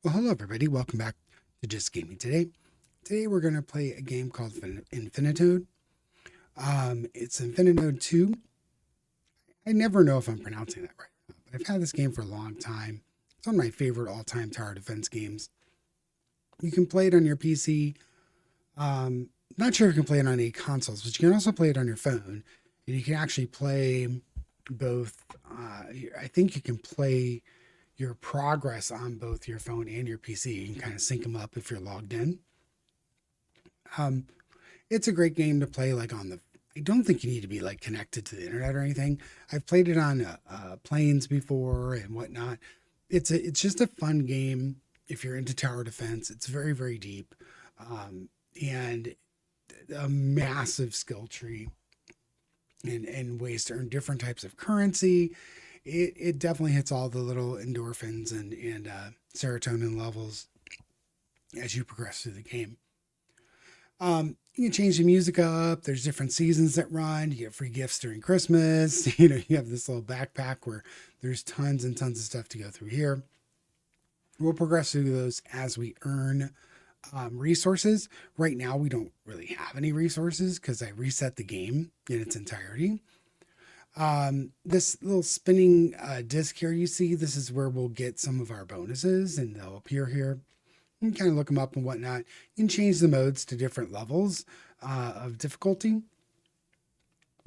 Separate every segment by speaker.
Speaker 1: Well, hello everybody. Welcome back to Just Gaming today. Today we're going to play a game called Infinitode. It's Infinitode 2. I never know if I'm pronouncing that right or not, but I've had this game for a long time. It's one of my favorite all-time tower defense games. You can play it on your PC. Not sure if you can play it on any consoles, but you can also play it on your phone. And you can actually play both. I think you can play your progress on both your phone and your PC. You can kind of sync them up if you're logged in. Um, it's a great game to play like on the. I don't think you need to be like connected to the internet or anything. I've played it on planes before and whatnot. It's just a fun game if you're into tower defense. It's very deep, and a massive skill tree and ways to earn different types of currency. It definitely hits all the little endorphins and serotonin levels as you progress through the game. You can change the music up. There's different seasons that run. You get free gifts during Christmas. You have this little backpack where there's tons and tons of stuff to go through here. We'll progress through those as we earn resources. Right now, we don't really have any resources because I reset the game in its entirety. This little spinning disc here you see, this is where we'll get some of our bonuses and they'll appear here. You can kind of look them up and whatnot. You can change the modes to different levels of difficulty.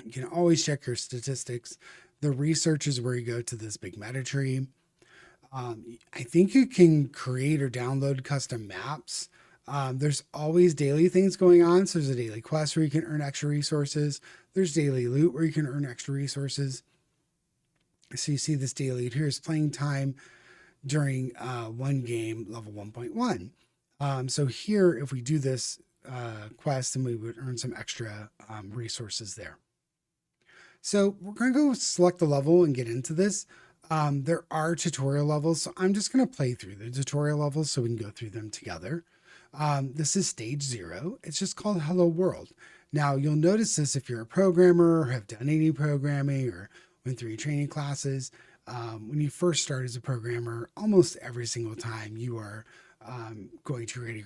Speaker 1: You can always check your statistics. The research is where you go to this big meta tree. I think you can create or download custom maps. There's always daily things going on. So there's a daily quest where you can earn extra resources. There's daily loot where you can earn extra resources. So you see this daily loot here is playing time during one game, level 1.1. So here, if we do this quest, then we would earn some extra resources there. So we're going to go select the level and get into this. There are tutorial levels, so I'm just going to play through the tutorial levels so we can go through them together. This is stage 0. It's just called Hello World. Now, you'll notice this if you're a programmer or have done any programming or went through your training classes. When you first start as a programmer, almost every single time you are going to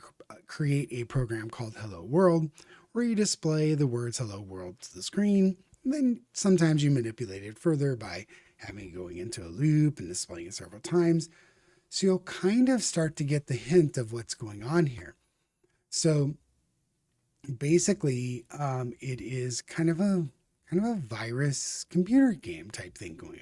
Speaker 1: create a program called Hello World, where you display the words Hello World to the screen. And then sometimes you manipulate it further by having it going into a loop and displaying it several times. So you'll kind of start to get the hint of what's going on here. So basically, it is kind of a virus computer game type thing going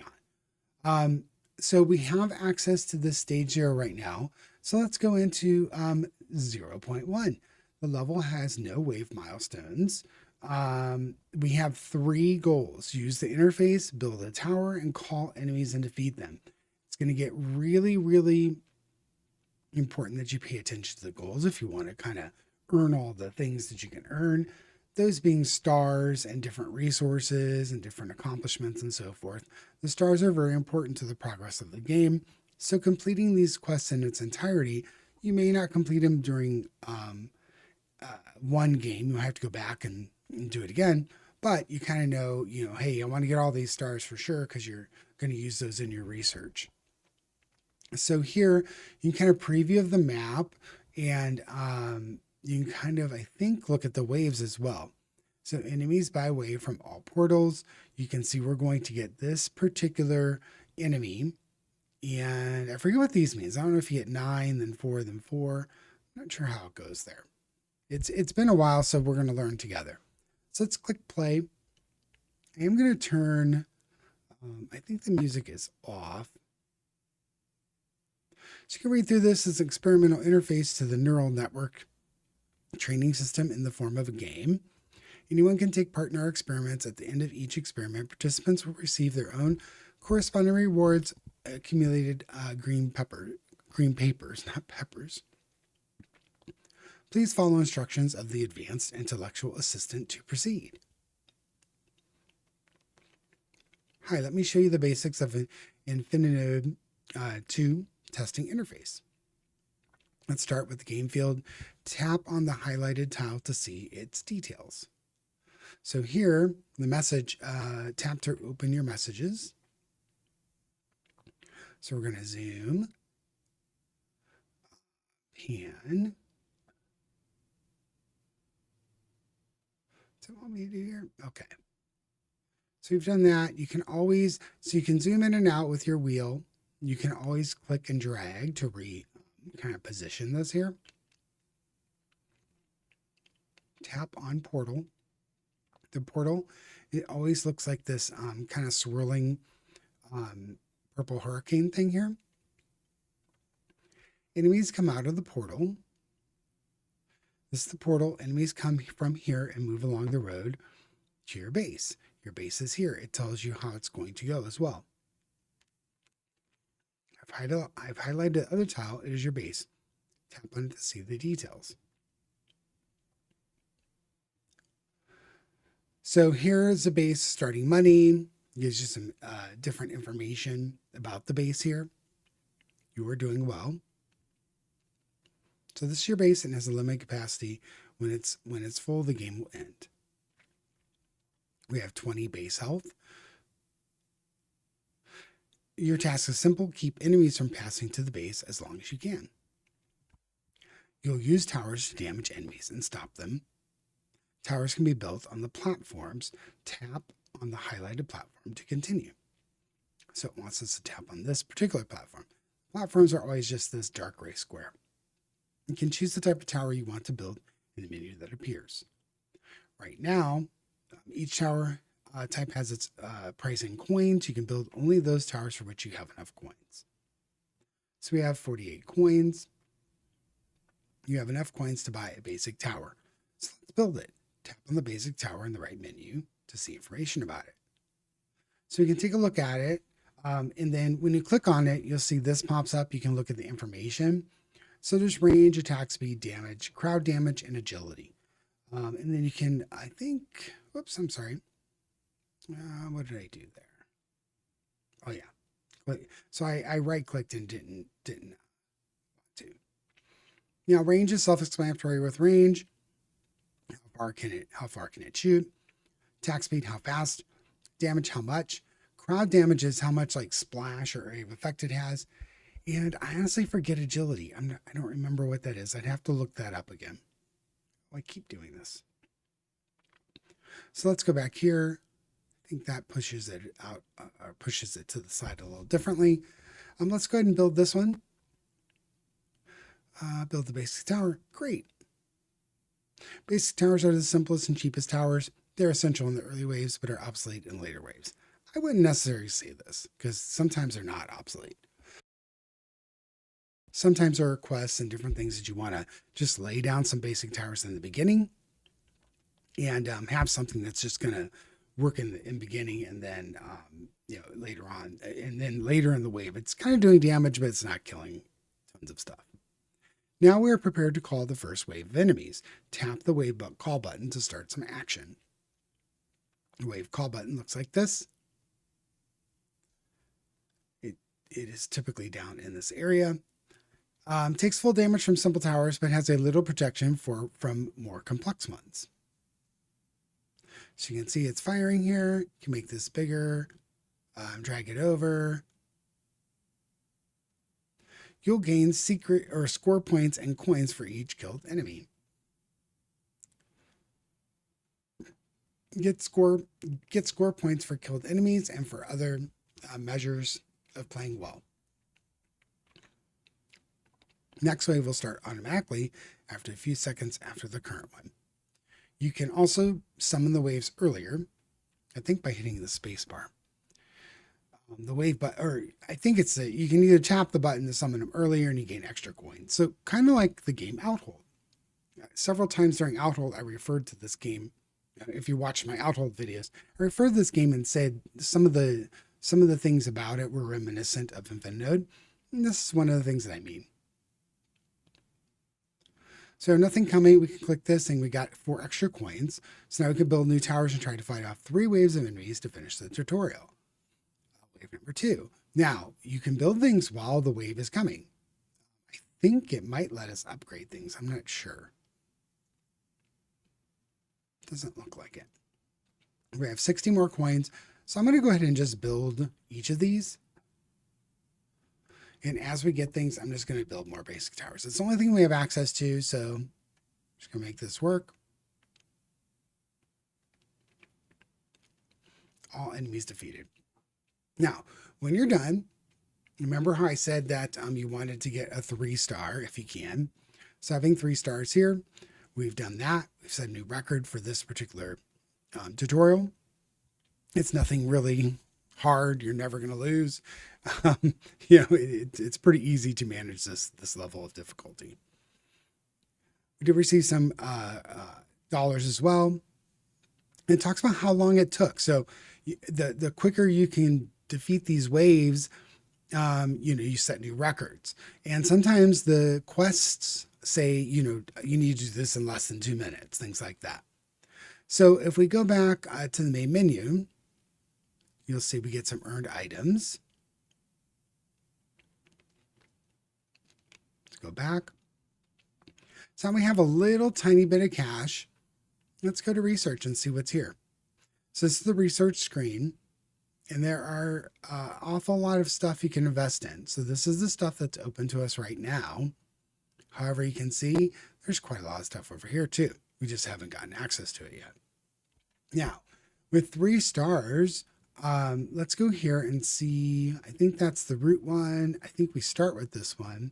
Speaker 1: on. So we have access to this stage 0 right now. So let's go into 0.1. The level has no wave milestones. We have 3 goals: use the interface, build a tower, and call enemies and defeat them. It's going to get really important that you pay attention to the goals if you want to kind of earn all the things that you can earn. Those being stars and different resources and different accomplishments and so forth. The stars are very important to the progress of the game. So completing these quests in its entirety, you may not complete them during one game. You'll have to go back and do it again. But you kind of know, hey, I want to get all these stars for sure because you're going to use those in your research. So here you can kind of preview of the map and you can kind of, I think, look at the waves as well. So enemies by wave from all portals. You can see we're going to get this particular enemy. And I forget what these means. I don't know if you get 9, then 4, then 4. I'm not sure how it goes there. It's been a while, so we're going to learn together. So let's click play. I am going to turn, I think the music is off. So you can read through this as an experimental interface to the neural network training system in the form of a game. Anyone can take part in our experiments. At the end of each experiment, participants will receive their own corresponding rewards, accumulated green papers, not peppers. Please follow instructions of the advanced intellectual assistant to proceed. Hi, let me show you the basics of an Infinitode 2 testing interface. Let's start with the game field. Tap on the highlighted tile to see its details. So here, the message, tap to open your messages. So we're going to zoom. can. Does it want me to do here? Okay. So we've done that. You can always, so you can zoom in and out with your wheel. You can always click and drag to kind of position this here. Tap on portal. The portal, it always looks like this kind of swirling purple hurricane thing here. Enemies come out of the portal. This is the portal. Enemies come from here and move along the road to your base. Your base is here. It tells you how it's going to go as well. I've highlighted the other tile. It is your base. Tap on it to see the details. So here's the base starting money. Gives you some different information about the base here. You are doing well. So this is your base and has a limited capacity. When it's full, the game will end. We have 20 base health. Your task is simple. Keep enemies from passing to the base as long as you can. You'll use towers to damage enemies and stop them. Towers can be built on the platforms. Tap on the highlighted platform to continue. So it wants us to tap on this particular platform. Platforms are always just this dark gray square. You can choose the type of tower you want to build in the menu that appears. Right now, each tower type has its price in coins. You can build only those towers for which you have enough coins. So we have 48 coins. You have enough coins to buy a basic tower. So let's build it. Tap on the basic tower in the right menu to see information about it. So you can take a look at it. And then when you click on it, you'll see this pops up. You can look at the information. So there's range, attack speed, damage, crowd damage, and agility. And then you can, I think, whoops, I'm sorry. What did I do there? Oh yeah. So I right clicked and didn't want to. Now range is self-explanatory with range. How far can it shoot? Attack speed, how fast? Damage, how much? Crowd damage is how much like splash or area of effect it has. And I honestly forget agility. I don't remember what that is. I'd have to look that up again. I keep doing this. So let's go back here. I think that pushes it out, or pushes it to the side a little differently. Let's go ahead and build this one. Build the basic tower. Great. Basic towers are the simplest and cheapest towers. They're essential in the early waves, but are obsolete in later waves. I wouldn't necessarily say this, because sometimes they're not obsolete. Sometimes there are quests and different things that you want to just lay down some basic towers in the beginning and have something that's just going to work in the beginning, and then later on, and then later in the wave, it's kind of doing damage, but it's not killing tons of stuff. Now we are prepared to call the first wave of enemies. Tap the wave call button to start some action. The wave call button looks like this. It is typically down in this area. Takes full damage from simple towers, but has a little protection from more complex ones. So you can see it's firing here. You can make this bigger, drag it over. You'll gain secret or score points and coins for each killed enemy. Get score points for killed enemies and for other measures of playing well. Next wave will start automatically after a few seconds after the current one. You can also summon the waves earlier, I think by hitting the space bar. The wave button, or I think it's you can either tap the button to summon them earlier and you gain extra coins. So kind of like the game Outhold. Several times during Outhold, I referred to this game. If you watch my Outhold videos, I referred to this game and said some of the things about it were reminiscent of Infinitode. And this is one of the things that I mean. So nothing coming, we can click this and we got 4 extra coins. So now we can build new towers and try to fight off 3 waves of enemies to finish the tutorial. Wave number 2. Now you can build things while the wave is coming. I think it might let us upgrade things. I'm not sure. Doesn't look like it. We have 60 more coins. So I'm going to go ahead and just build each of these. And as we get things, I'm just going to build more basic towers. It's the only thing we have access to, so I'm just going to make this work. All enemies defeated. Now, when you're done, remember how I said that you wanted to get a 3-star if you can. So having 3 stars here, we've done that. We've set a new record for this particular tutorial. It's nothing really hard. You're never going to lose. It's pretty easy to manage this level of difficulty. We did receive some dollars as well. It talks about how long it took. So the quicker you can defeat these waves, you set new records. And sometimes the quests say, you need to do this in less than 2 minutes, things like that. So if we go back to the main menu, you'll see we get some earned items. Let's go back. So we have a little tiny bit of cash. Let's go to research and see what's here. So this is the research screen, and there are an awful lot of stuff you can invest in. So this is the stuff that's open to us right now. However, you can see there's quite a lot of stuff over here too. We just haven't gotten access to it yet. Now, with 3 stars, let's go here and see. I think that's the root one. I think we start with this one.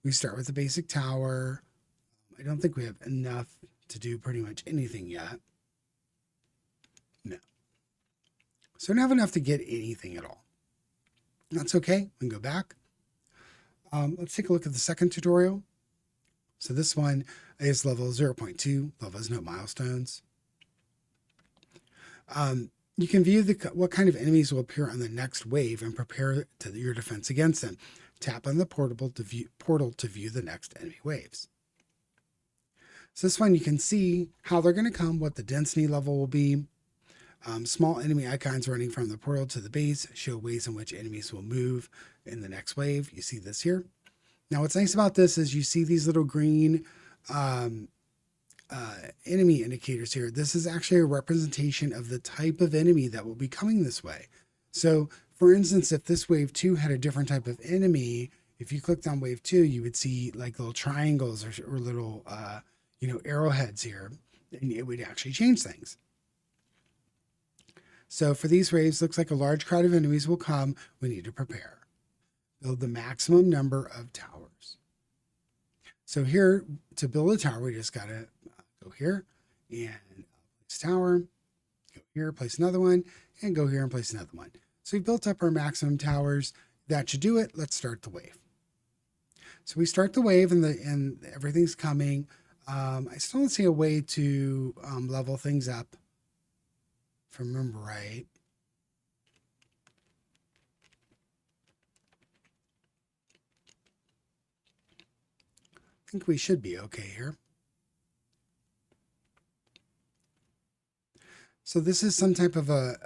Speaker 1: We start with the basic tower. I don't think we have enough to do pretty much anything yet. No. So we don't have enough to get anything at all. That's okay. We can go back. Let's take a look at the second tutorial. So this one is level 0.2. Level has no milestones. You can view what kind of enemies will appear on the next wave and prepare your defense against them. Tap on the portal to view the next enemy waves. So this one you can see how they're going to come, what the density level will be. Small enemy icons running from the portal to the base show ways in which enemies will move in the next wave. You see this here. Now what's nice about this is you see these little green enemy indicators here. This is actually a representation of the type of enemy that will be coming this way. So for instance, if this wave 2 had a different type of enemy, if you clicked on wave 2, you would see like little triangles or little arrowheads here, and it would actually change things. So for these waves, looks like a large crowd of enemies will come. We need to prepare. Build the maximum number of towers. So here, to build a tower, we just got to go here and place tower, go here, place another one, and go here and place another one. So we've built up our maximum towers. That should do it. Let's start the wave. So we start the wave and everything's coming. I still don't see a way to level things up, if I remember right. I think we should be okay here. So this is some type of a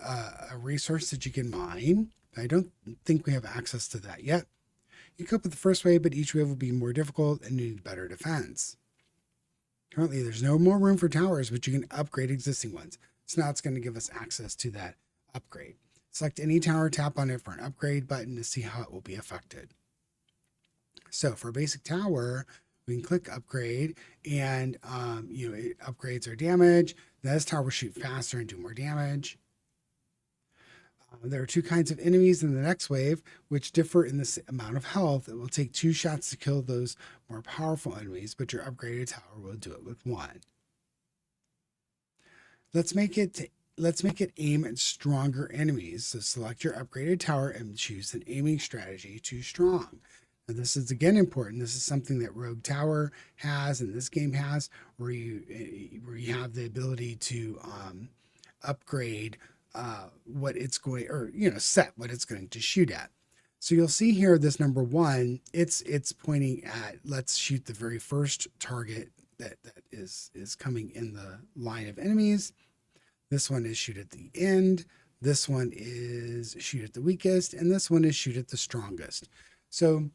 Speaker 1: resource that you can mine. I don't think we have access to that yet. You cope with the first wave, but each wave will be more difficult and need better defense. Currently, there's no more room for towers, but you can upgrade existing ones. So now it's going to give us access to that upgrade. Select any tower, tap on it for an upgrade button to see how it will be affected. So for a basic tower, we can click upgrade and it upgrades our damage. This tower will shoot faster and do more damage. There are 2 kinds of enemies in the next wave, which differ in the amount of health. It will take 2 shots to kill those more powerful enemies, but your upgraded tower will do it with 1. Let's make it aim at stronger enemies. So select your upgraded tower and choose an aiming strategy to strong. Now this is again important. This is something that Rogue Tower has and this game has, where you have the ability to upgrade what it's going, or set what it's going to shoot at. So you'll see here this number 1, it's pointing at, let's shoot the very first target that is coming in the line of enemies. This one is shoot at the end. This one is shoot at the weakest, and this one is shoot at the strongest. So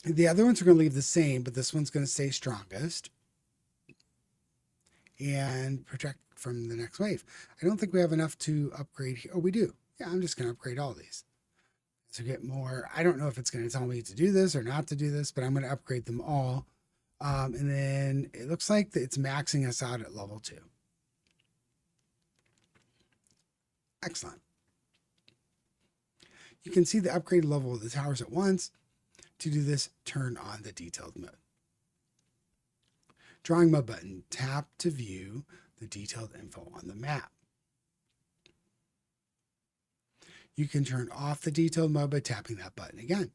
Speaker 1: the other ones are going to leave the same, but this one's going to stay strongest and protect from the next wave. I don't think we have enough to upgrade here. Oh, we do. Yeah, I'm just going to upgrade all these. to get more. I don't know if it's going to tell me to do this or not to do this, but I'm going to upgrade them all. And then it looks like it's maxing us out at level 2. Excellent. You can see the upgrade level of the towers at once. To do this, turn on the detailed mode. Drawing mode button, tap to view the detailed info on the map. You can turn off the detailed mode by tapping that button again.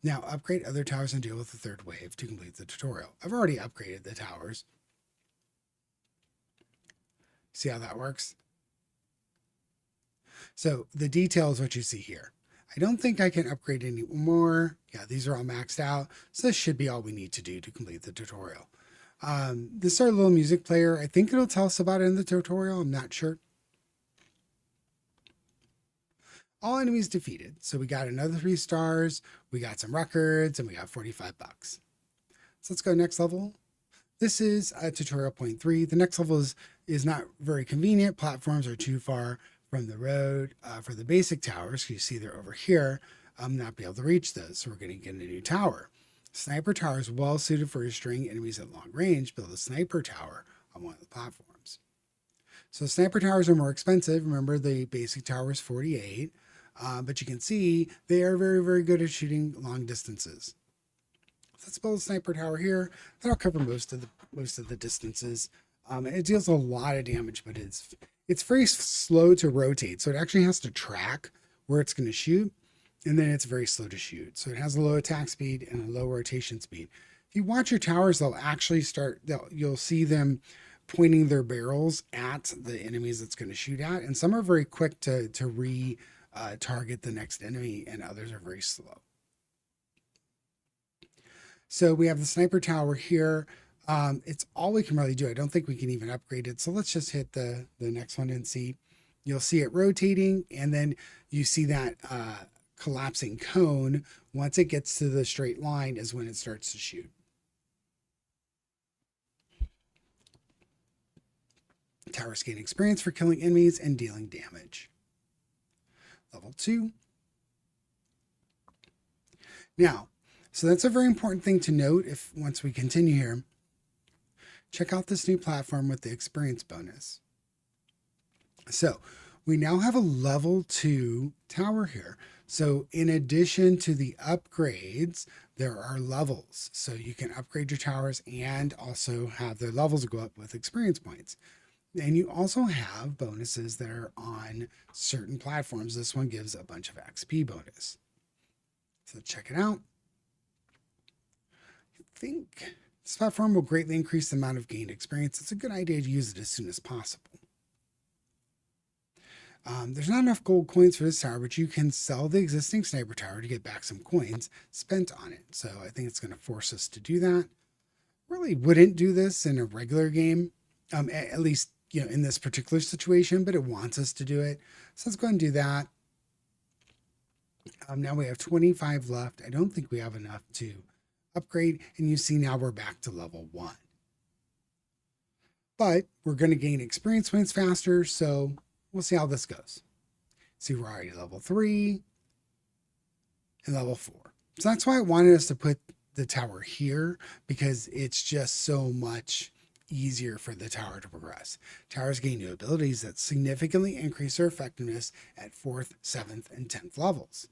Speaker 1: Now upgrade other towers and deal with the third wave to complete the tutorial. I've already upgraded the towers. See how that works? So the detail is what you see here. I don't think I can upgrade any more. Yeah, these are all maxed out. So this should be all we need to do to complete the tutorial. This is our little music player. I think it'll tell us about it in the tutorial. I'm not sure. All enemies defeated. So we got another 3 stars. We got some records and we got $45. So let's go next level. This is tutorial point 3. The next level is not very convenient. Platforms are too far from the road. For the basic towers, you see they're over here. I'm not be able to reach those. So we're going to get a new tower. Sniper tower is well suited for destroying enemies at long range. Build a sniper tower on one of the platforms. So sniper towers are more expensive. Remember, the basic tower is 48. But you can see they are very, very good at shooting long distances. Let's build a sniper tower here. That'll cover most of the distances. It deals a lot of damage, but it's very slow to rotate. So it actually has to track where it's going to shoot, and then it's very slow to shoot. So it has a low attack speed and a low rotation speed. If you watch your towers, they'll actually you'll see them pointing their barrels at the enemies it's going to shoot at, and some are very quick to target the next enemy, and others are very slow. So we have the sniper tower here. It's all we can really do. I don't think we can even upgrade it. So let's just hit the next one and see. You'll see it rotating, and then you see that collapsing cone. Once it gets to the straight line is when it starts to shoot. Towers gain experience for killing enemies and dealing damage. Level 2. Now, so that's a very important thing to note. Once we continue here, check out this new platform with the experience bonus. So we now have a level 2 tower here. So in addition to the upgrades, there are levels. So you can upgrade your towers and also have their levels go up with experience points. And you also have bonuses that are on certain platforms. This one gives a bunch of XP bonus. So check it out. I think this platform will greatly increase the amount of gained experience. It's a good idea to use it as soon as possible. There's not enough gold coins for this tower, but you can sell the existing sniper tower to get back some coins spent on it. So I think it's going to force us to do that. Really wouldn't do this in a regular game, at least in this particular situation, but it wants us to do it. So let's go ahead and do that. Now we have 25 left. I don't think we have enough to upgrade. And you see now we're back to level 1. But we're going to gain experience points faster. So we'll see how this goes. See, we're already level 3 and level 4. So that's why I wanted us to put the tower here, because it's just so much easier for the tower to progress. Towers gain new abilities that significantly increase their effectiveness at 4th, 7th, and 10th levels.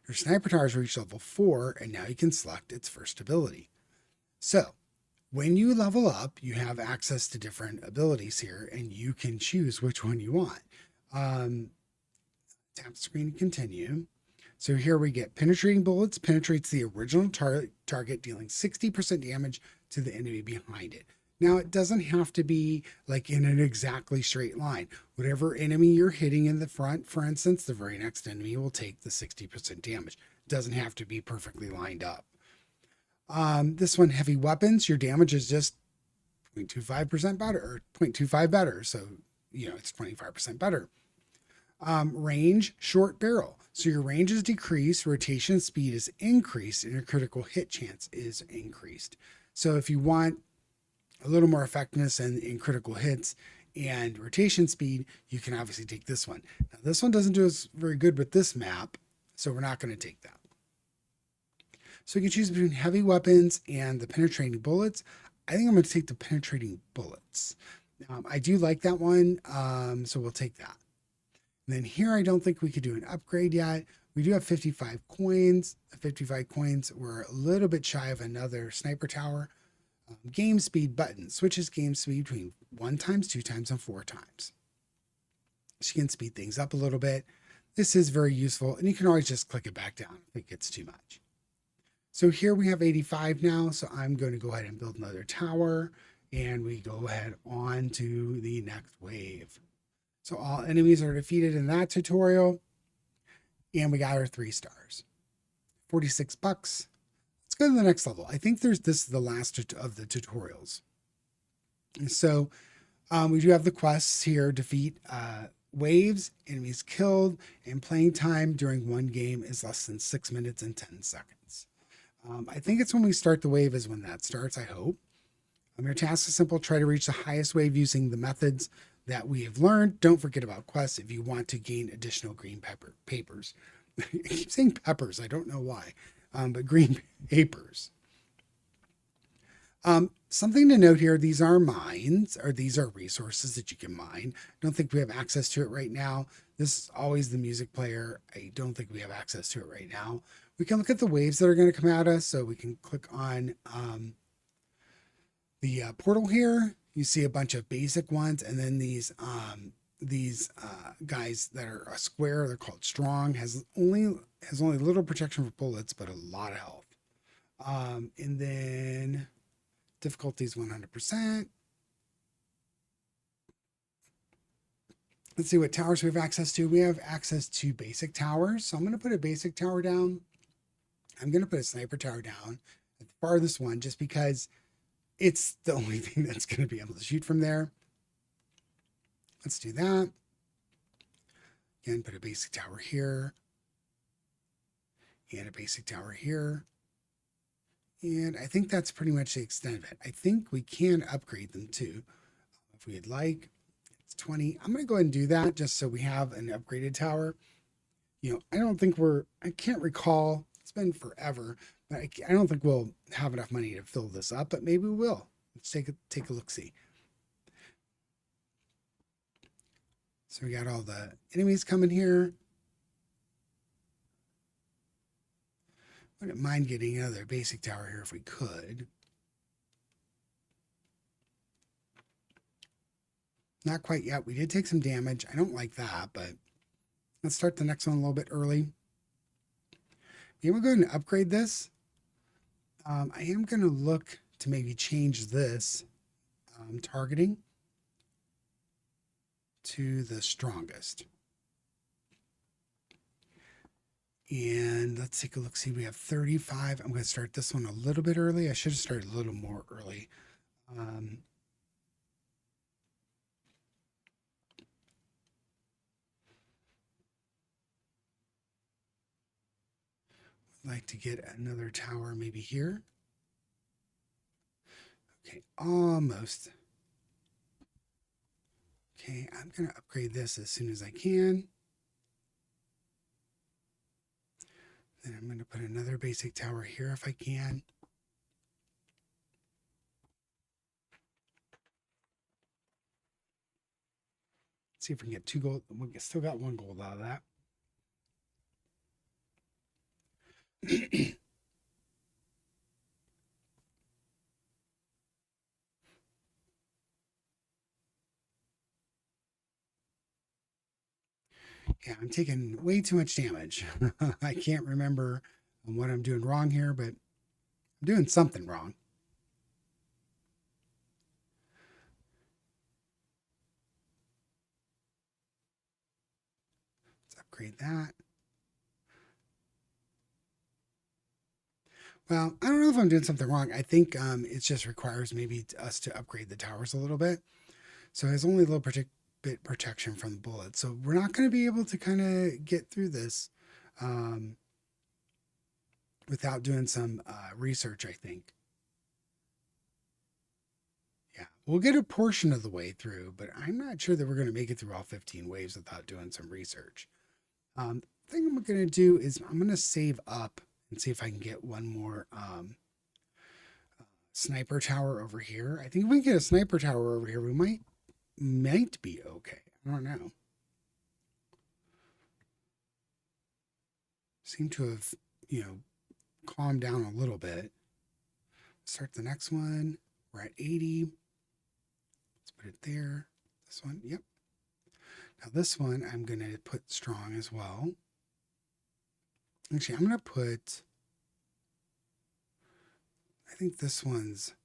Speaker 1: Your sniper towers reach level 4, and now you can select its first ability. So when you level up, you have access to different abilities here, and you can choose which one you want. Tap the screen to continue. So here we get penetrating bullets, penetrates the original target, dealing 60% damage to the enemy behind it. Now, it doesn't have to be like in an exactly straight line. Whatever enemy you're hitting in the front, for instance, the very next enemy will take the 60% damage. It doesn't have to be perfectly lined up. This one, heavy weapons, your damage is just 0.25% better, or 0.25 better. So, it's 25% better. Range, short barrel. So your range is decreased, rotation speed is increased, and your critical hit chance is increased. So if you want a little more effectiveness in critical hits and rotation speed, you can obviously take this one. Now, this one doesn't do us very good with this map, so we're not going to take that. So you can choose between heavy weapons and the penetrating bullets. I think I'm going to take the penetrating bullets. I do like that one, so we'll take that. And then here, I don't think we could do an upgrade yet. We do have 55 coins. The 55 coins, we're a little bit shy of another sniper tower. Game speed button switches game speed between 1 times, 2 times, and 4 times. So you can speed things up a little bit. This is very useful, and you can always just click it back down if it gets too much. So here we have 85 now, so I'm going to go ahead and build another tower, and we go ahead on to the next wave. So all enemies are defeated in that tutorial, and we got our 3 stars. 46 bucks. Let's go to the next level. I think this is the last of the tutorials. And so we do have the quests here: defeat waves, enemies killed, and playing time during one game is less than 6 minutes and 10 seconds. I think it's when we start the wave is when that starts, I hope. Your task is simple. Try to reach the highest wave using the methods that we have learned. Don't forget about quests if you want to gain additional green papers. I keep saying peppers. I don't know why, but green papers. Something to note here, these are mines, or these are resources that you can mine. I don't think we have access to it right now. This is always the music player. I don't think we have access to it right now. We can look at the waves that are going to come at us. So we can click on the portal here. You see a bunch of basic ones, and then these guys that are a square. They're called strong. Has only little protection for bullets, but a lot of health. And then difficulty is 100%. Let's see what towers we have access to. We have access to basic towers. So I'm going to put a basic tower down. I'm going to put a sniper tower down at the farthest one, just because it's the only thing that's going to be able to shoot from there. Let's do that. Again, put a basic tower here. And a basic tower here. And I think that's pretty much the extent of it. I think we can upgrade them too, if we'd like. It's 20. I'm going to go ahead and do that just so we have an upgraded tower. I don't think I can't recall. It's been forever, but I don't think we'll have enough money to fill this up, but maybe we will. Let's take a look-see. So we got all the enemies coming here. I wouldn't mind getting another basic tower here if we could. Not quite yet. We did take some damage. I don't like that, but let's start the next one a little bit early. Maybe we'll go ahead and upgrade this. I am going to look to maybe change this targeting to the strongest. And let's take a look. See, we have 35. I'm going to start this one a little bit early. I should have started a little more early. I'd like to get another tower maybe here. Okay, almost. Okay, I'm going to upgrade this as soon as I can. Then I'm going to put another basic tower here if I can. Let's see if we can get 2 gold. We still got 1 gold out of that. Yeah, I'm taking way too much damage. I can't remember what I'm doing wrong here, but I'm doing something wrong. Let's upgrade that. Well, I don't know if I'm doing something wrong. I think it just requires maybe us to upgrade the towers a little bit. So there's only a little bit protection from the bullets. So we're not going to be able to kind of get through this without doing some research, I think. Yeah, We'll get a portion of the way through, but I'm not sure that we're going to make it through all 15 waves without doing some research. The thing I'm going to do is I'm going to save up and see if I can get one more sniper tower over here. I think if we can get a sniper tower over here, we might be okay. I don't know. Seem to have, calmed down a little bit. Start the next one. We're at 80. Let's put it there. This one, yep. Now this one I'm going to put strong as well. Actually, I'm going to put, I think this one's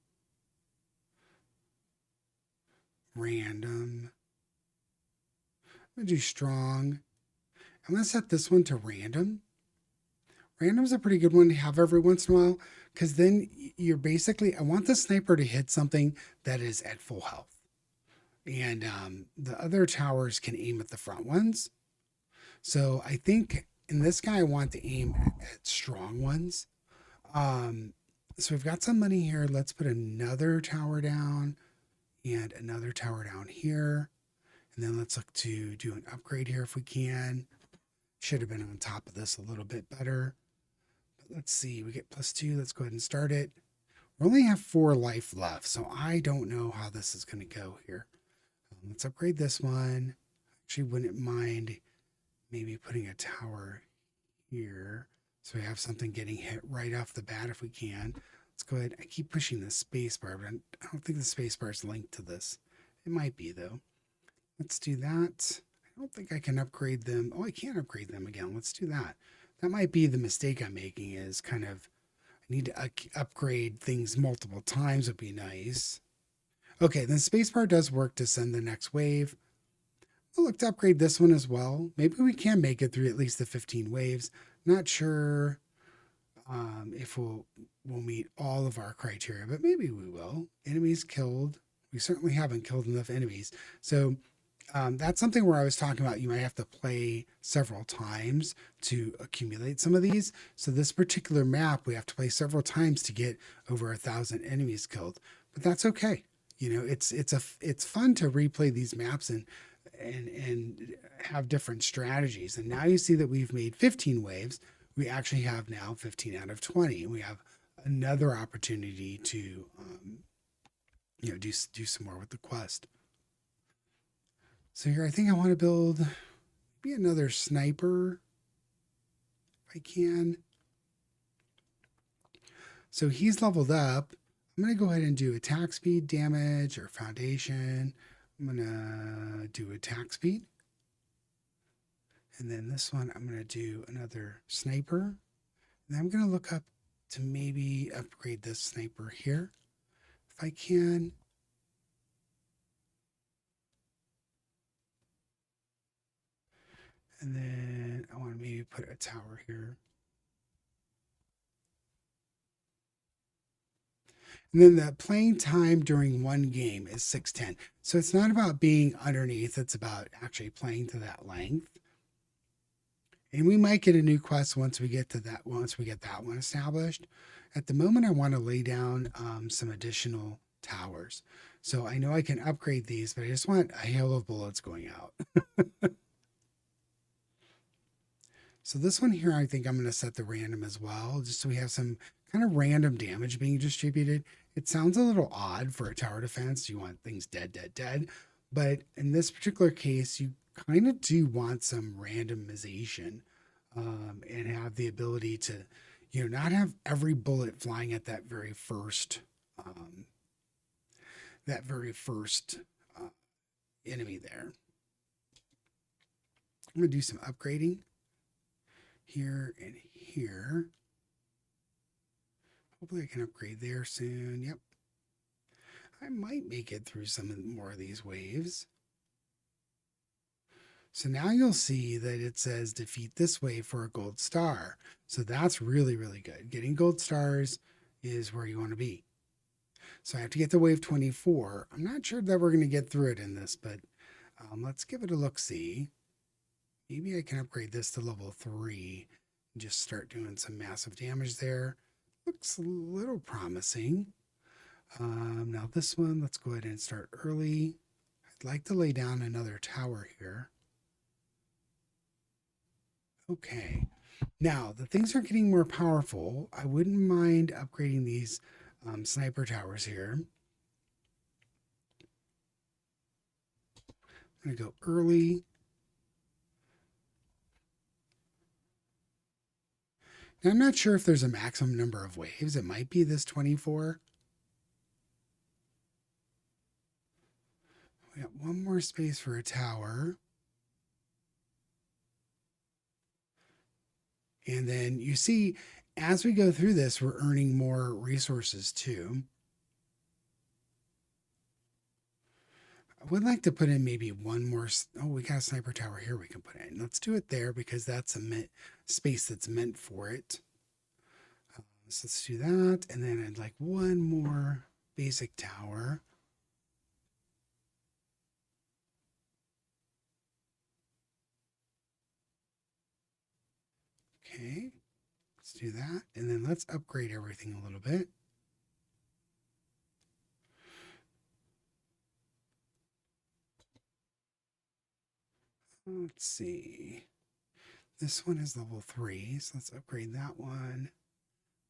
Speaker 1: random. I'm going to do strong. I'm going to set this one to random. Random's a pretty good one to have every once in a while, because then you're basically, I want the sniper to hit something that is at full health. And the other towers can aim at the front ones. So I think in this guy, I want to aim at strong ones. So we've got some money here. Let's put another tower down and another tower down here. And then let's look to do an upgrade here if we can. Should have been on top of this a little bit better. But let's see, we get +2. Let's go ahead and start it. We only have 4 life left, so I don't know how this is going to go here. Let's upgrade this one. Actually, wouldn't mind maybe putting a tower here so we have something getting hit right off the bat if we can. Let's go ahead. I keep pushing the space bar, but I don't think the space bar is linked to this. It might be, though. Let's do that. I don't think I can upgrade them. Oh, I can upgrade them again. Let's do that. That might be the mistake I'm making, is kind of, I need to upgrade things multiple times would be nice. Okay, then spacebar does work to send the next wave. We'll look to upgrade this one as well. Maybe we can make it through at least the 15 waves. Not sure if we'll meet all of our criteria, but maybe we will. Enemies killed. We certainly haven't killed enough enemies. So that's something where I was talking about you might have to play several times to accumulate some of these. So this particular map, we have to play several times to get over 1,000 enemies killed. But that's okay. It's fun to replay these maps and have different strategies. And now you see that we've made 15 waves. We actually have now 15 out of 20. We have another opportunity to do some more with the quest. So here I think I want to build maybe another sniper if I can. So he's leveled up. I'm going to go ahead and do attack speed, damage, or foundation. I'm going to do attack speed. And then this one, I'm going to do another sniper. And I'm going to look up to maybe upgrade this sniper here if I can. And then I want to maybe put a tower here. And then the playing time during one game is 610. So it's not about being underneath, it's about actually playing to that length. And we might get a new quest once we get that one established. At the moment, I want to lay down some additional towers. So I know I can upgrade these, but I just want a hail of bullets going out. So this one here, I think I'm going to set the random as well, just so we have some kind of random damage being distributed. It sounds a little odd for a tower defense. You want things dead, dead, dead. But in this particular case, you kind of do want some randomization and have the ability to, not have every bullet flying at that very first enemy there. I'm going to do some upgrading here and here. Hopefully I can upgrade there soon. Yep. I might make it through some more of these waves. So now you'll see that it says defeat this wave for a gold star. So that's really, really good. Getting gold stars is where you want to be. So I have to get to wave 24. I'm not sure that we're going to get through it in this, but let's give it a look-see. Maybe I can upgrade this to level 3 and just start doing some massive damage there. Looks a little promising. Now this one, let's go ahead and start early. I'd like to lay down another tower here. Okay. Now, the things are getting more powerful. I wouldn't mind upgrading these sniper towers here. I'm going to go early. Now, I'm not sure if there's a maximum number of waves. It might be this 24. We got one more space for a tower. And then you see, as we go through this, we're earning more resources too. I would like to put in maybe one more. Oh, we got a sniper tower here we can put in. Let's do it there because that's a space that's meant for it. So let's do that. And then I'd like one more basic tower. Okay, let's do that. And then let's upgrade everything a little bit. Let's see. This one is level 3, so let's upgrade that one.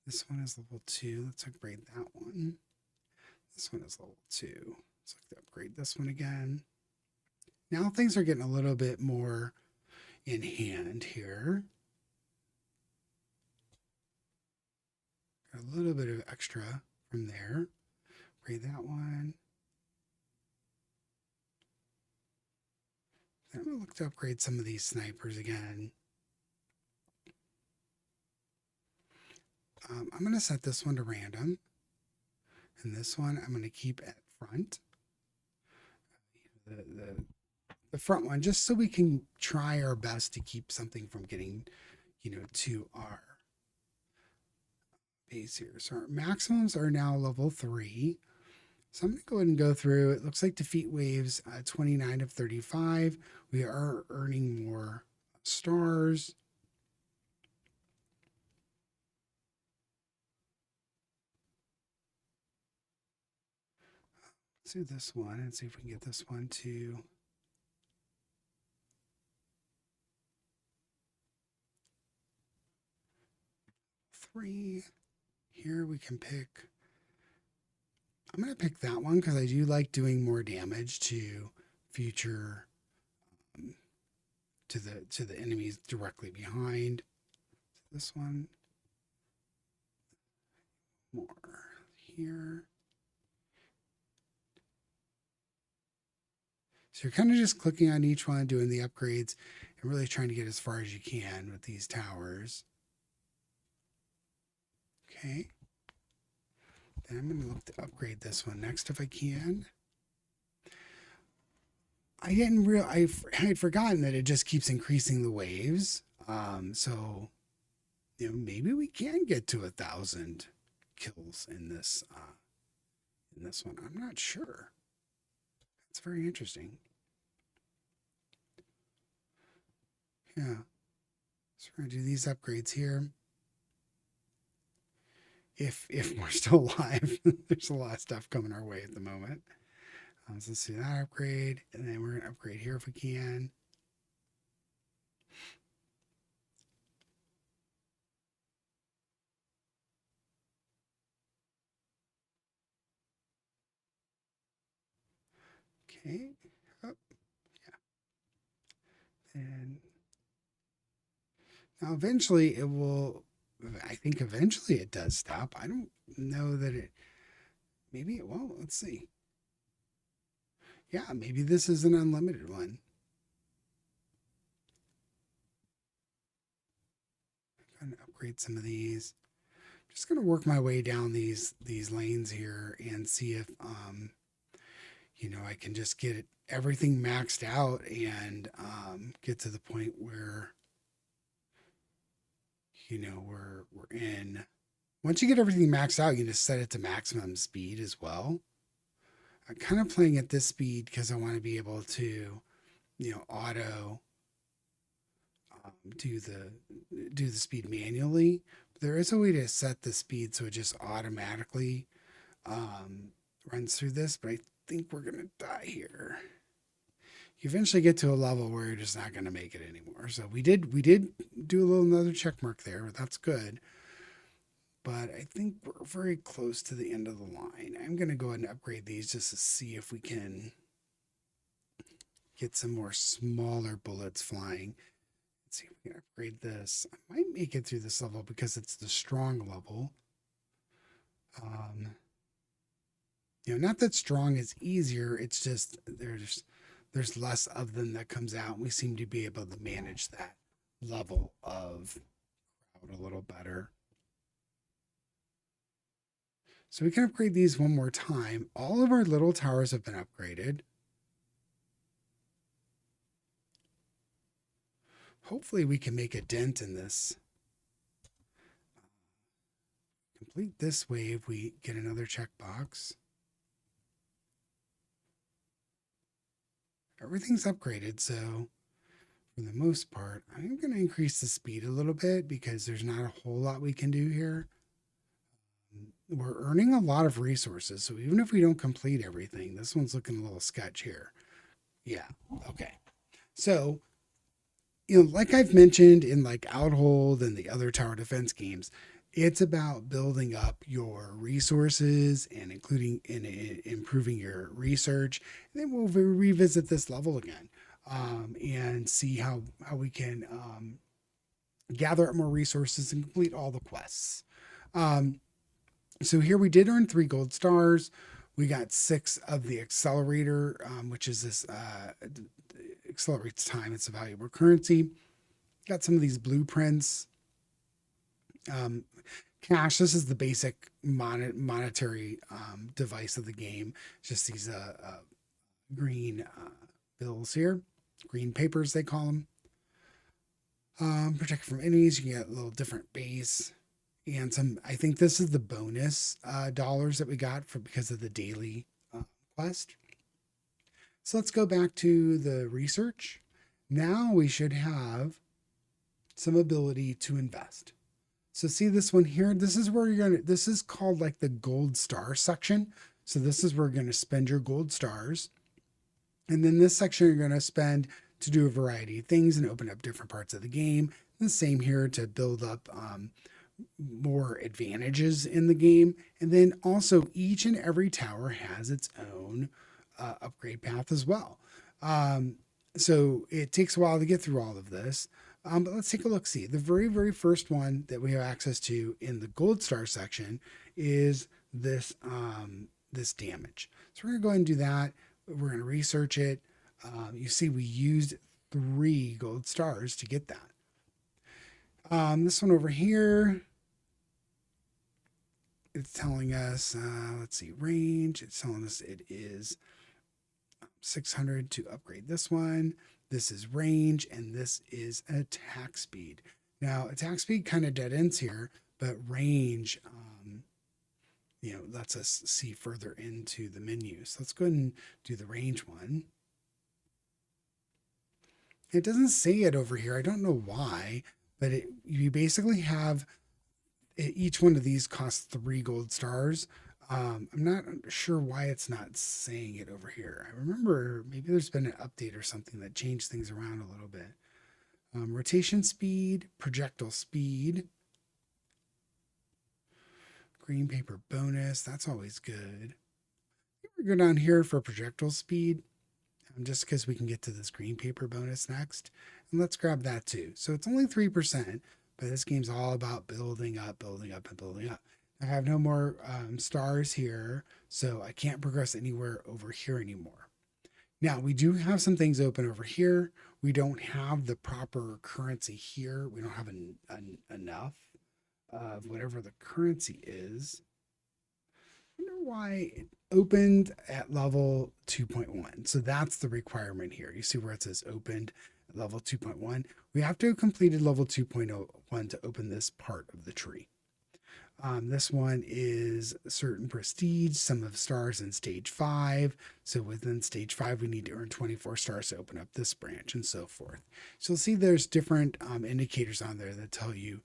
Speaker 1: This one is level 2. Let's upgrade that one. This one is level 2. Let's upgrade this one again. Now things are getting a little bit more in hand here. Got a little bit of extra from there. Upgrade that one. Then I'm going to look to upgrade some of these snipers again. I'm going to set this one to random. And this one I'm going to keep at front. The front one, just so we can try our best to keep something from getting, to our base here. So our maximums are now level 3. So I'm going to go ahead and go through. It looks like defeat waves 29 of 35. We are earning more stars. Let's do this one and see if we can get this one to 3. Here we can pick. I'm going to pick that one because I do like doing more damage to future to the enemies directly behind. This one more here. So you're kind of just clicking on each one, doing the upgrades, and really trying to get as far as you can with these towers. Okay. Then I'm going to look to upgrade this one next if I can. I had forgotten that it just keeps increasing the waves. So maybe we can get to 1,000 kills in this one. I'm not sure. It's very interesting. Yeah. So we're gonna do these upgrades here. If we're still alive, there's a lot of stuff coming our way at the moment. So let's do that upgrade, and then we're gonna upgrade here if we can. Okay. Oh, yeah. And now eventually it will. I think eventually it does stop. I don't know that it. Maybe it won't. Let's see. Yeah, maybe this is an unlimited one. I'm gonna upgrade some of these. Just gonna work my way down these lanes here and see if I can just get everything maxed out and get to the point where we're in. Once you get everything maxed out, you can just set it to maximum speed as well. I'm kind of playing at this speed because I want to be able to, auto do the speed manually. But there is a way to set the speed so it just automatically runs through this, but I think we're going to die here. You eventually get to a level where you're just not going to make it anymore. So we did do a little another check mark there, but that's good. But I think we're very close to the end of the line. I'm going to go ahead and upgrade these just to see if we can get some more smaller bullets flying. Let's see if we can upgrade this. I might make it through this level because it's the strong level. Not that strong is easier. It's just there's less of them that comes out. And we seem to be able to manage that level of crowd a little better. So we can upgrade these one more time. All of our little towers have been upgraded. Hopefully we can make a dent in this. Complete this wave, we get another checkbox. Everything's upgraded, so for the most part, I'm going to increase the speed a little bit because there's not a whole lot we can do here. We're earning a lot of resources, so even if we don't complete everything, this one's looking a little sketch here. Yeah, okay. So, like I've mentioned in like Outhold and the other tower defense games, it's about building up your resources and including in improving your research. And then we'll revisit this level again and see how we can gather up more resources and complete all the quests. So here we did earn 3 gold stars. We got 6 of the accelerator, which is this accelerates time. It's a valuable currency. Got some of these blueprints. Cash, this is the basic monetary device of the game. Just these green bills here. Green papers, they call them. Protect from enemies. You get a little different base. And some, I think this is the bonus dollars that we got because of the daily quest. So let's go back to the research. Now we should have some ability to invest. So see this one here, this is where this is called like the gold star section. So this is where you're going to spend your gold stars. And then this section you're going to spend to do a variety of things and open up different parts of the game. And the same here to build up more advantages in the game. And then also each and every tower has its own upgrade path as well. So it takes a while to get through all of this. But let's take a look. See, the very, very first one that we have access to in the gold star section is this this damage. So we're going to go ahead and do that. We're going to research it. You see, we used 3 gold stars to get that. This one over here, it's telling us, let's see, range. It's telling us it is 600 to upgrade this one. This is range, and this is attack speed. Now, attack speed kind of dead ends here, but range, lets us see further into the menu. So let's go ahead and do the range one. It doesn't say it over here. I don't know why, but you basically have each one of these costs 3 gold stars. I'm not sure why it's not saying it over here. I remember maybe there's been an update or something that changed things around a little bit. Rotation speed, projectile speed, green paper bonus. That's always good. We're going to go down here for projectile speed, just because we can get to this green paper bonus next. And let's grab that too. So it's only 3%, but this game's all about building up, building up, and building up. I have no more stars here, so I can't progress anywhere over here anymore. Now, we do have some things open over here. We don't have the proper currency here. We don't have enough of whatever the currency is. I wonder why it opened at level 2.1. So that's the requirement here. You see where it says opened at level 2.1. We have to have completed level 2.01 to open this part of the tree. This one is certain prestige, some of stars in stage 5. So within stage 5, we need to earn 24 stars to open up this branch and so forth. So you'll see there's different indicators on there that tell you,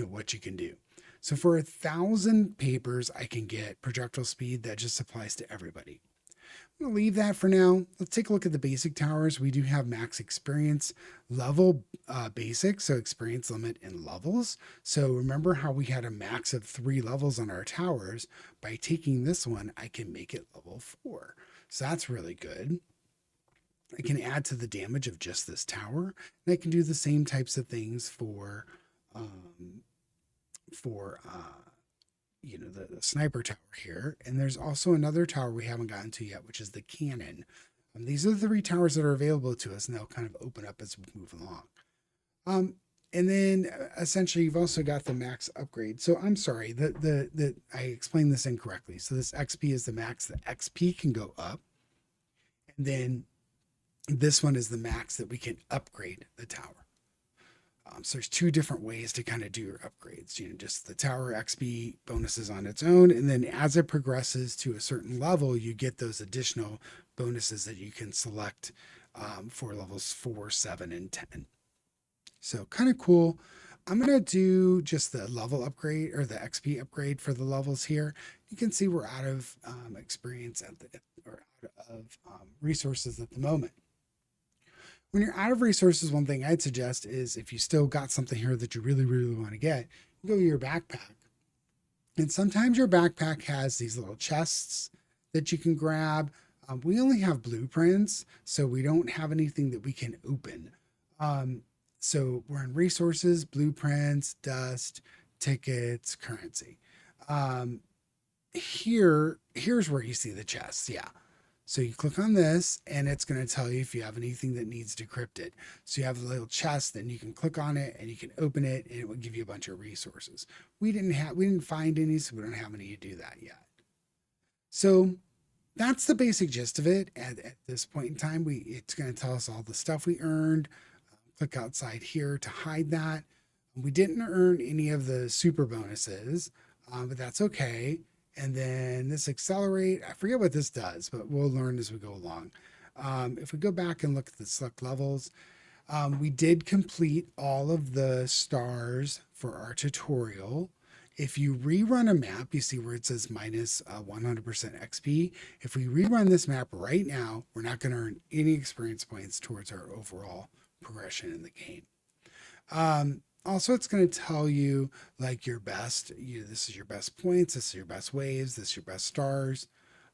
Speaker 1: what you can do. So for 1,000 papers, I can get projectile speed that just applies to everybody. I'm going to leave that for now. Let's take a look at the basic towers. We do have max experience level basic, so experience limit and levels. So remember how we had a max of 3 levels on our towers. By taking this one, I can make it level 4. So that's really good. I can add to the damage of just this tower, and I can do the same types of things um, for the sniper tower here. And there's also another tower we haven't gotten to yet, which is the cannon. These are the 3 towers that are available to us, and they'll kind of open up as we move along. And then essentially you've also got the max upgrade. So I'm sorry that I explained this incorrectly. So this XP is the max. The XP can go up, and then this one is the max that we can upgrade the tower. So there's 2 different ways to kind of do your upgrades. Just the tower XP bonuses on its own, and then as it progresses to a certain level, you get those additional bonuses that you can select for levels 4, 7, and 10. So kind of cool. I'm going to do just the level upgrade or the XP upgrade for the levels here. You can see we're out of experience or out of resources at the moment. When you're out of resources, one thing I'd suggest is if you still got something here that you really, really want to get, you go to your backpack. And sometimes your backpack has these little chests that you can grab. We only have blueprints, so we don't have anything that we can open. So we're in resources, blueprints, dust, tickets, currency. Here's where you see the chests. Yeah. So you click on this and it's going to tell you if you have anything that needs decrypted. So you have a little chest, then you can click on it and you can open it and it will give you a bunch of resources. We didn't find any, so we don't have any to do that yet. So that's the basic gist of it. At this point in time, it's going to tell us all the stuff we earned. Click outside here to hide that. We didn't earn any of the super bonuses, but that's okay. And then this accelerate, I forget what this does, but we'll learn as we go along. If we go back and look at the select levels, we did complete all of the stars for our tutorial. If you rerun a map, you see where it says minus 100% XP. If we rerun this map right now, we're not going to earn any experience points towards our overall progression in the game. Also, it's going to tell you like your best, this is your best points, this is your best waves, this is your best stars.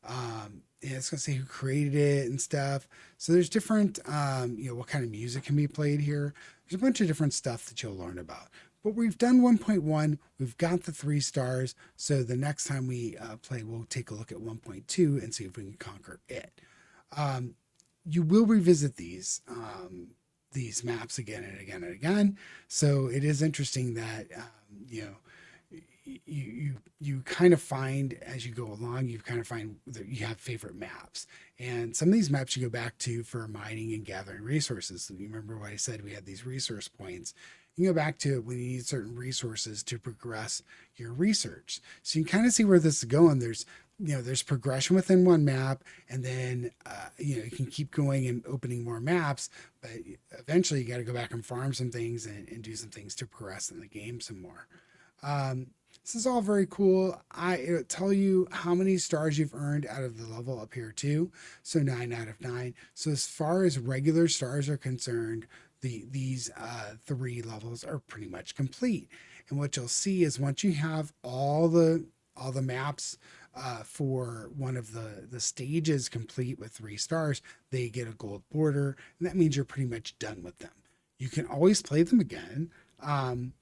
Speaker 1: And it's going to say who created it and stuff. So there's different, what kind of music can be played here. There's a bunch of different stuff that you'll learn about. But we've done 1.1, we've got the 3 stars. So the next time we play, we'll take a look at 1.2 and see if we can conquer it. You will revisit these maps again and again and again. So it is interesting that, you kind of find as you go along, you kind of find that you have favorite maps. And some of these maps you go back to for mining and gathering resources. So you remember what I said, we had these resource points. You can go back to it when you need certain resources to progress your research. So you can kind of see where this is going. There's progression within one map, and then you can keep going and opening more maps, but eventually you got to go back and farm some things and do some things to progress in the game some more. This is all very cool. It'll tell you how many stars you've earned out of the level up here too. So 9 out of 9. So as far as regular stars are concerned, these 3 levels are pretty much complete. And what you'll see is once you have all the maps for one of the stages complete with 3 stars, they get a gold border, and that means you're pretty much done with them. You can always play them again,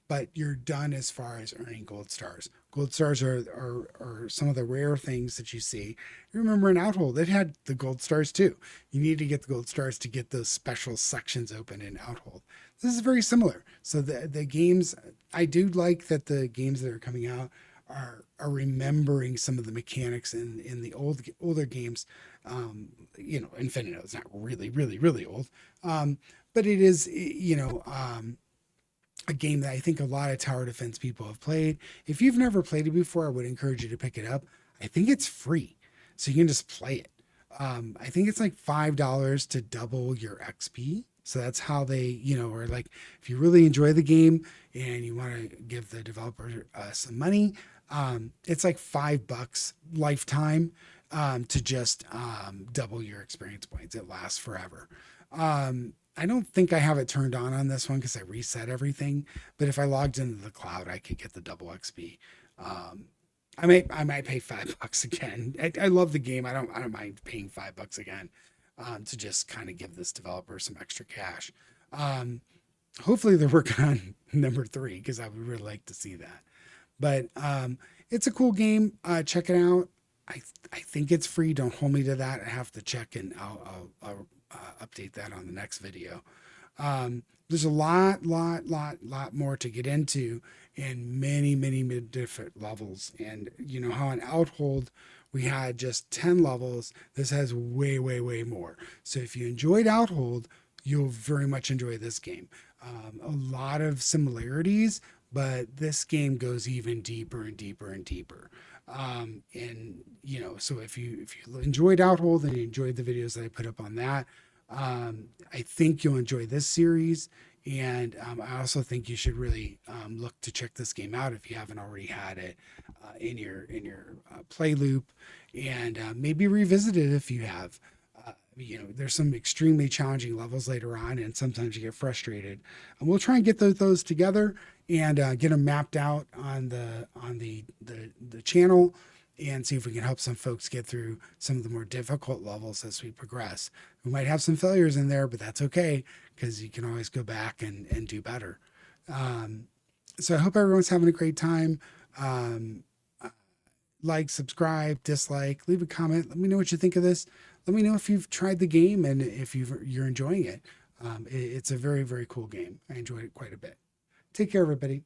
Speaker 1: but you're done as far as earning gold stars. Gold stars are some of the rare things that you see. You remember in Outhold, it had the gold stars too. You need to get the gold stars to get those special sections open in Outhold. This is very similar. So the games, I do like that the games that are coming out are remembering some of the mechanics in the older games. Infinitode is not really, really, really old. But it is, a game that I think a lot of tower defense people have played. If you've never played it before, I would encourage you to pick it up. I think it's free, so you can just play it. I think it's like $5 to double your XP. So that's how they, or like if you really enjoy the game and you want to give the developer some money, it's like $5 lifetime to just double your experience points. It lasts forever. I don't think I have it turned on this one because I reset everything. But if I logged into the cloud, I could get the double XP. Um, I might pay $5 again. I love the game. I don't mind paying $5 again to just kind of give this developer some extra cash. Um, Hopefully they're working on number three because I would really like to see that. But it's a cool game. Check it out. I think it's free. Don't hold me to that. I have to check and I'll update that on the next video. There's a lot more to get into in many different levels. And you know how on Outhold we had just 10 levels. This has way more. So if you enjoyed Outhold, you'll very much enjoy this game. A lot of similarities, but this game goes even deeper and deeper and deeper. And so if you enjoyed Outhold and you enjoyed the videos that I put up on that, I think you'll enjoy this series. And I also think you should really look to check this game out if you haven't already had it in your play loop, and maybe revisit it if you have. There's some extremely challenging levels later on, and sometimes you get frustrated. And we'll try and get those together and get them mapped out on the channel, and see if we can help some folks get through some of the more difficult levels as we progress. We might have some failures in there, but that's okay because you can always go back and do better. So I hope everyone's having a great time. Um, like, subscribe, dislike, leave a comment. Let me know what you think of this. Let me know if you've tried the game and if you're enjoying it. It's a very cool game. I enjoyed it quite a bit. Take care, everybody.